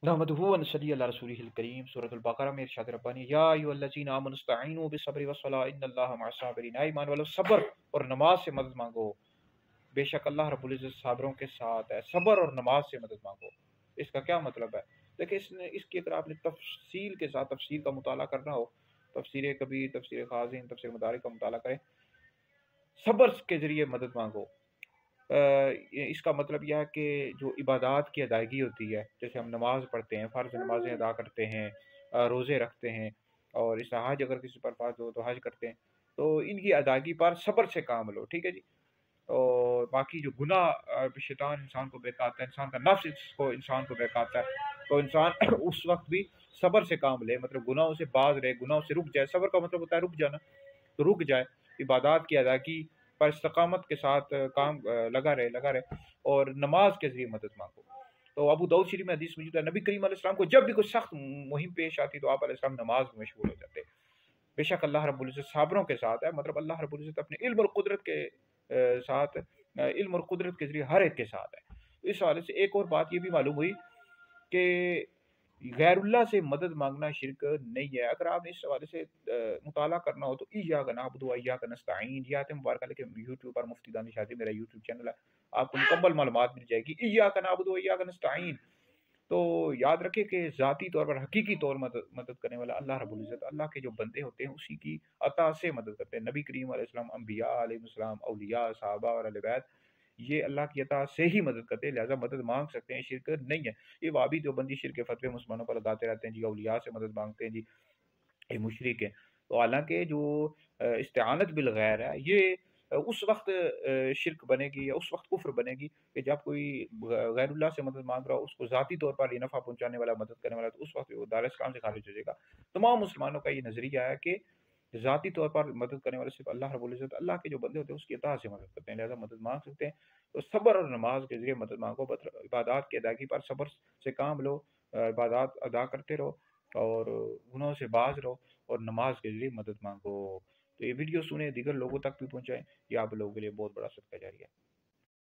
नहमदुहु व नसल्ली अला रसूलिहिल करीम। सूरह बकरा में इरशाद रब्बानी या अय्युहल्लज़ीना आमनु इस्तईनु बिस्सब्रि वस्सलाह इन्नल्लाहा मअस्साबिरीन। ऐ ईमान वालों, सब्र और नमाज से मदद मांगो, बेशक अल्लाह रब्बुल इज्जत साबरों के साथ है। सब्र और नमाज से मदद मांगो, इसका क्या मतलब है? देखिए, इसकी अगर आपने तफसील के साथ तफसीर का मुताला करना हो, तफसीर कबीर, तफसीर खाज़िन, तफसीर मदारिक का मुताला करें। सब्र के ज़रिए मदद मांगो, इसका मतलब यह है कि जो इबादत की अदायगी होती है, जैसे हम नमाज़ पढ़ते हैं, फ़र्ज़ नमाज़ें अदा करते हैं, रोज़े रखते हैं, और इस हज अगर किसी पर फ़र्ज़ हो तो हज करते हैं, तो इनकी अदायगी पर सब्र से काम लो, ठीक है जी। और बाकी जो गुनाह शैतान इंसान को बहकाता है, इंसान का नफ्स इसको इंसान को बहकाता है, तो इंसान उस वक्त भी सब्र से काम ले, मतलब गुनाहों से बाज रहे, गुनाहों से रुक जाए। सब्र का मतलब होता है रुक जाना, तो रुक जाए, इबादत की अदायगी पर इस्तकामत के साथ काम लगा रहे और नमाज के ज़रिए मदद मांगो। तो अबू दाऊद शरीफ में हदीस मौजूद है, नबी करीम अलैहिस्सलाम को जब भी कोई सख्त मुहिम पेश आती तो आप अलैहिस्सलाम नमाज में मशगूल हो जाते। बेशक अल्लाह रब्बुल इज़्ज़त साबरों के साथ है, मतलब अल्लाह रब्बुल इज़्ज़त अपने इल्म और कुदरत के साथ, इल्म और कुदरत के ज़रिए हर एक के साथ है। तो इस हवाले से एक और बात ये भी मालूम हुई कि गैरुल्लाह से मदद मांगना शिरक नहीं है। अगर आपने इस हवाले से मुताला करना हो तो इय्याका नअबुदु व इय्याका नस्तईन, ये आयत मुबारक लेके यूट्यूब पर मुफ्ती दानिश हादी मेरा यूट्यूब चैनल है, आपको मुकम्मल मालूमात मिल जाएगी। इय्याका नअबुदु व इय्याका नस्तईन, तो याद रखें कि ज़ाती तौर पर, हकीकी तौर मदद करने वाला अल्लाह रब्बुल इज़्ज़त, अल्लाह के जो बंदे होते हैं उसी की अता से मदद करते हैं। नबी करीम अलैहिस्सलाम, अंबिया अलैहिस्सलाम, औलिया, सहाबा और अहले बैत, ये अल्लाह की अता से ही मदद करते हैं, लिहाजा मदद मांग सकते हैं, शिरक नहीं है। ये वाबी देवबंदी शिरक फतवे मुसलमानों पर लगाते रहते हैं जी, औलिया से मदद मांगते हैं जी, ये मुशरिक है। तो हालांकि जो इस्तिआनत बिल गैर है, ये उस वक्त शिरक बनेगी या उस वक्त कुफ्र बनेगी कि जब कोई गैरुल्लाह से मदद मांग रहा हो, उसको ज़ाती तौर पर ये नफ़ा पहुंचाने वाला, मदद करने वाला, तो उस वक्त वो दायरा इस्लाम से खारिज हो जाएगा। तमाम मुसलमानों का ये नज़रिया है कि ज़ाती तौर पर मदद करने वाले सिर्फ अल्लाह रब्बुल इज़्ज़त, अल्लाह के जो बंदे होते हैं उसकी अताअत से मदद करते हैं, लिहाजा मदद मांग सकते हैं। तो सब्र और नमाज के ज़रिए मदद मांगो, इबादत की अदायगी पर सब्र से काम लो, इबादत अदा करते रहो और गुनाहों से बाज रहो और नमाज के ज़रिए मदद मांगो। तो ये वीडियो सुने, दीगर लोगों तक भी पहुँचाएँ, ये आप लोगों के लिए बहुत बड़ा सदका जारिया है।